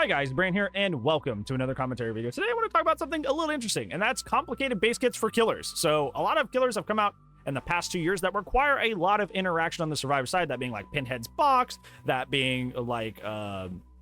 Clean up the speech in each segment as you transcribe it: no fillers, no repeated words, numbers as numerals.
guys, Brain here, and welcome to another commentary video. Today I want to talk about something a little interesting, and that's complicated base kits for killers. So a lot of killers have come out in the past 2 years that require a lot of interaction on the survivor side, that being like Pinhead's box, that being like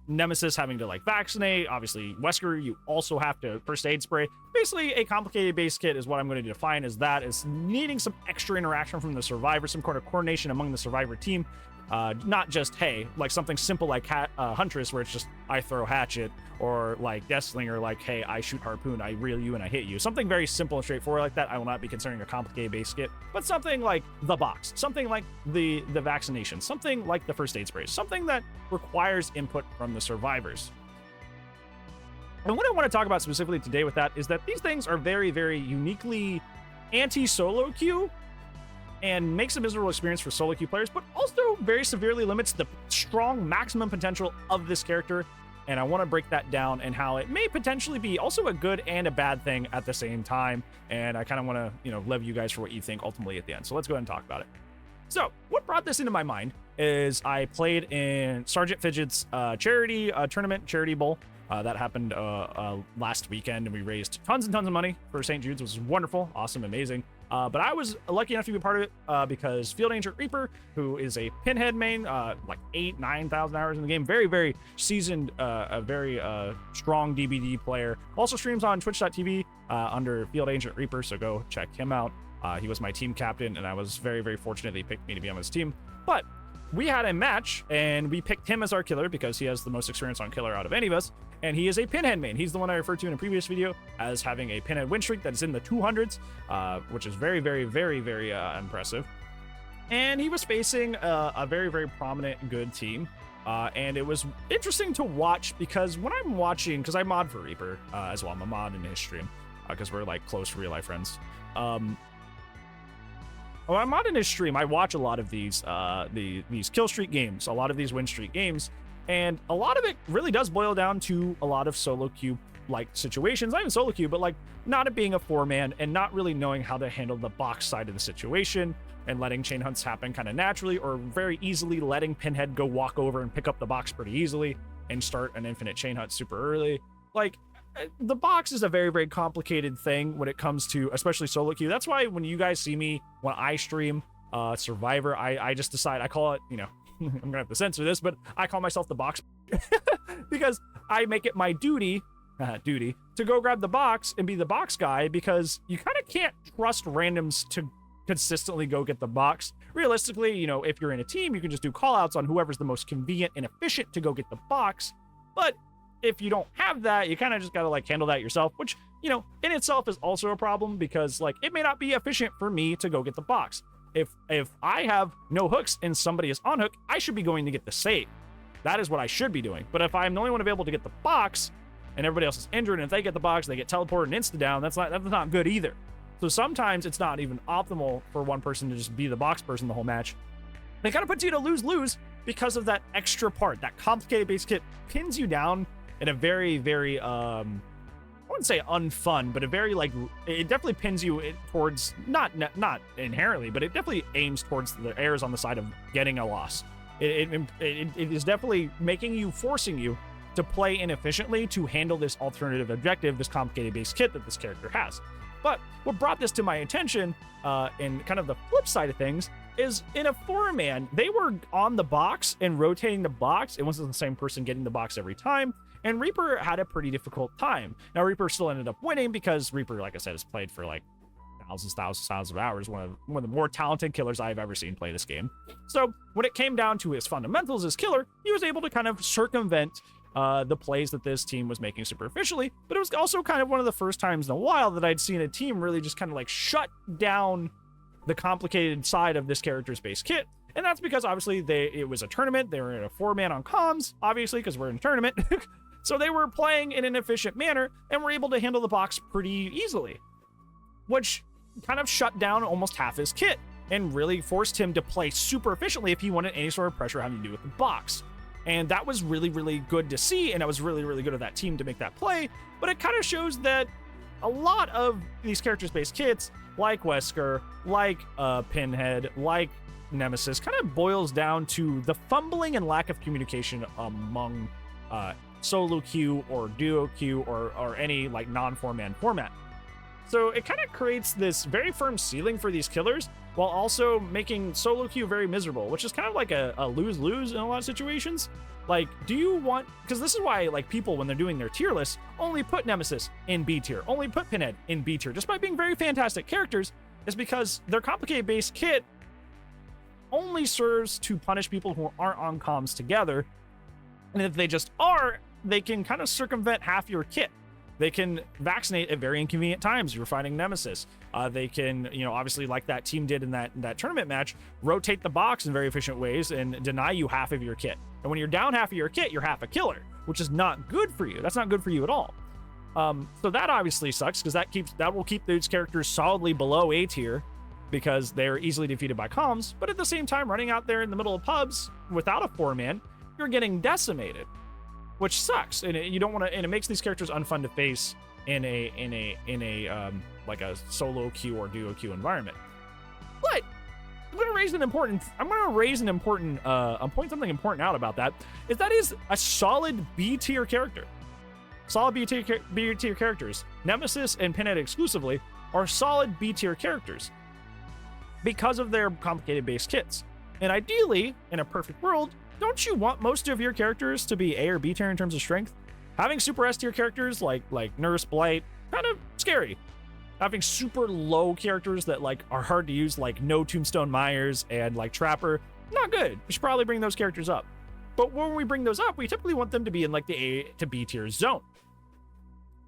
Nemesis having to like vaccinate, obviously Wesker, you also have to first aid spray. Basically a complicated base kit is what I'm going to define as that, is needing some extra interaction from the survivor, some kind of coordination among the survivor team. Not just, hey, like something simple like Huntress, where it's just, I throw hatchet, or like Deathslinger, like, hey, I shoot harpoon, I reel you, and I hit you. Something very simple and straightforward like that, I will not be considering a complicated base kit, but something like the box, something like the vaccination, something like the first aid sprays, something that requires input from the survivors. And what I want to talk about specifically today with that is that these things are very, very uniquely anti-solo queue, and makes a miserable experience for solo queue players, but also very severely limits the strong maximum potential of this character. And I want to break that down and how it may potentially be also a good and a bad thing at the same time. And I kind of want to, love you guys for what you think ultimately at the end. So let's go ahead and talk about it. So what brought this into my mind is I played in Sergeant Fidget's charity tournament, Charity Bowl. That happened last weekend, and we raised tons and tons of money for St. Jude's, which was wonderful, awesome, amazing. But I was lucky enough to be a part of it because Field Agent Reaper, who is a Pinhead main, like 8,000-9,000 hours in the game, very, very seasoned, a very strong DBD player, also streams on twitch.tv under Field Agent Reaper, so go check him out. He was my team captain, and I was very, very fortunate that he picked me to be on his team. But we had a match, and we picked him as our killer because he has the most experience on killer out of any of us, and he is a Pinhead main. He's the one I referred to in a previous video as having a Pinhead win streak that is in the 200s, which is very, very, very, very impressive. And he was facing a very, very prominent, good team, and it was interesting to watch because when I'm watching, because I mod for Reaper as well, I'm a mod in his stream because we're like close real-life friends. When I'm on in his stream, I watch a lot of these kill streak games, a lot of these win streak games, and a lot of it really does boil down to a lot of solo queue like situations, not even solo queue, but like not it being a 4-man and not really knowing how to handle the box side of the situation and letting chain hunts happen kind of naturally, or very easily letting Pinhead go walk over and pick up the box pretty easily and start an infinite chain hunt super early. Like, the box is a very, very complicated thing when it comes to especially solo queue. That's why when you guys see me, when I stream Survivor, I just decide, I call it, I'm gonna have to censor this, but I call myself the box because I make it my duty to go grab the box and be the box guy, because you kind of can't trust randoms to consistently go get the box. Realistically, if you're in a team, you can just do call outs on whoever's the most convenient and efficient to go get the box. But if you don't have that, you kind of just gotta like handle that yourself, which, in itself is also a problem, because like it may not be efficient for me to go get the box. If I have no hooks and somebody is on hook, I should be going to get the save. That is what I should be doing. But if I'm the only one available to get the box and everybody else is injured, and if they get the box, they get teleported and insta down, that's not good either. So sometimes it's not even optimal for one person to just be the box person the whole match. It kind of puts you to lose-lose because of that extra part. That complicated base kit pins you down in a very, very, I wouldn't say unfun, but a very, like, it definitely pins you towards, not inherently, but it definitely aims towards the errors on the side of getting a loss. It is definitely forcing you to play inefficiently to handle this alternative objective, this complicated base kit that this character has. But what brought this to my attention, in kind of the flip side of things, is in a 4-man, they were on the box and rotating the box. It wasn't the same person getting the box every time, and Reaper had a pretty difficult time. Now, Reaper still ended up winning because Reaper, like I said, has played for like thousands of hours, one of the more talented killers I've ever seen play this game. So when it came down to his fundamentals as killer, he was able to kind of circumvent the plays that this team was making superficially, but it was also kind of one of the first times in a while that I'd seen a team really just kind of like shut down the complicated side of this character's base kit. And that's because obviously it was a tournament. They were in a 4-man on comms, obviously, because we're in a tournament. So they were playing in an efficient manner and were able to handle the box pretty easily, which kind of shut down almost half his kit and really forced him to play super efficiently if he wanted any sort of pressure having to do with the box. And that was really, really good to see, and I was really, really good of that team to make that play. But it kind of shows that a lot of these characters-based kits, like Wesker, like Pinhead, like Nemesis, kind of boils down to the fumbling and lack of communication among solo queue or duo queue or any like non-4-man format. So it kind of creates this very firm ceiling for these killers while also making solo queue very miserable, which is kind of like a lose-lose in a lot of situations. Like, do you want, because this is why like people, when they're doing their tier lists, only put Nemesis in B tier, only put Pinhead in B tier, despite being very fantastic characters, is because their complicated base kit only serves to punish people who aren't on comms together. And if they just are, they can kind of circumvent half your kit. They can vaccinate at very inconvenient times. You're fighting Nemesis. They can, obviously like that team did in that tournament match, rotate the box in very efficient ways and deny you half of your kit. And when you're down half of your kit, you're half a killer, which is not good for you. That's not good for you at all. So that obviously sucks because that will keep those characters solidly below A tier because they're easily defeated by comms. But at the same time, running out there in the middle of pubs without a 4-man, you're getting decimated, which sucks, and you don't want to. And it makes these characters unfun to face in a like a solo queue or duo queue environment. But I'm going to raise an important point something important out about that. That is a solid B tier character. Solid B tier characters. Nemesis and Pinhead exclusively are solid B tier characters because of their complicated base kits. And ideally, in a perfect world, don't you want most of your characters to be A or B tier in terms of strength? Having super S tier characters like Nurse, Blight, kind of scary. Having super low characters that like are hard to use, like No Tombstone Myers and like Trapper, not good. We should probably bring those characters up. But when we bring those up, we typically want them to be in like the A to B tier zone.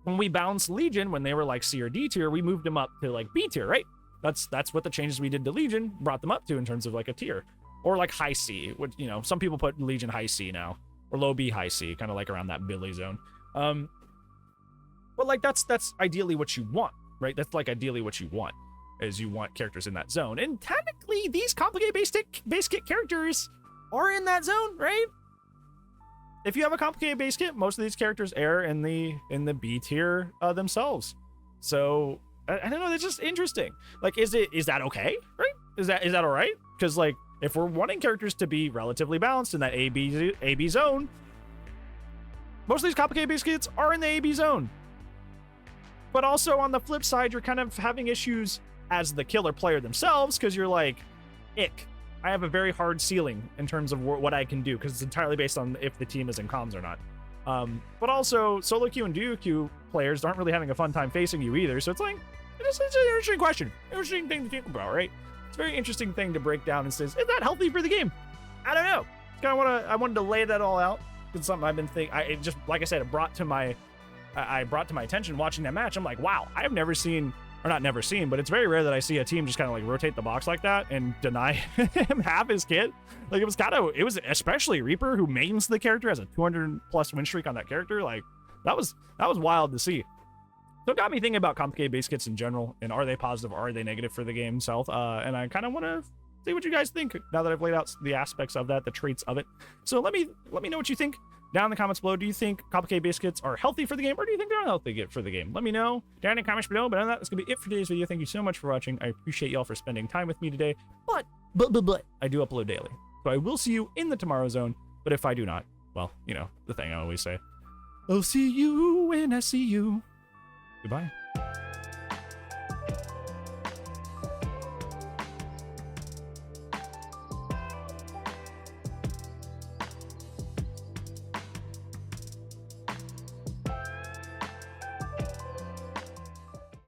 When we balanced Legion, when they were like C or D tier, we moved them up to like B tier, right? That's what the changes we did to Legion brought them up to in terms of like a tier. Or like high C, which, some people put Legion high C now, or low B high C, kind of like around that Billy zone. But like that's ideally what you want, right? That's like ideally what you want, is you want characters in that zone. And technically, these complicated base kit characters are in that zone, right? If you have a complicated base kit, most of these characters air in the B tier themselves. So I don't know. That's just interesting. Like, is that okay, right? Is that all right? Because like, if we're wanting characters to be relatively balanced in that AB zone, most of these complicated base kits are in the AB zone. But also on the flip side, you're kind of having issues as the killer player themselves because you're like, ick. I have a very hard ceiling in terms of what I can do because it's entirely based on if the team is in comms or not. But also, solo queue and duo queue players aren't really having a fun time facing you either. So it's like, it's an interesting question, interesting thing to think about, right? It's a very interesting thing to break down and says, is that healthy for the game? I don't know. I wanted to lay that all out. It's something I've been thinking. It just, like I said, it brought to my attention watching that match. I'm like, wow, I have never seen, or not never seen, but it's very rare that I see a team just kind of like rotate the box like that and deny him half his kit. Like it was especially Reaper, who mains the character, has a 200+ win streak on that character. Like that was wild to see. So it got me thinking about complicated base kits in general, and are they positive or are they negative for the game itself? And I kind of want to see what you guys think now that I've laid out the aspects of that, the traits of it. So let me know what you think down in the comments below. Do you think complicated base kits are healthy for the game, or do you think they're unhealthy for the game? Let me know down in the comments below. But other than that, that's gonna be it for today's video. Thank you so much for watching. I appreciate y'all for spending time with me today. But I do upload daily, so I will see you in the tomorrow zone. But if I do not, well, the thing I always say, I'll see you when I see you. Goodbye.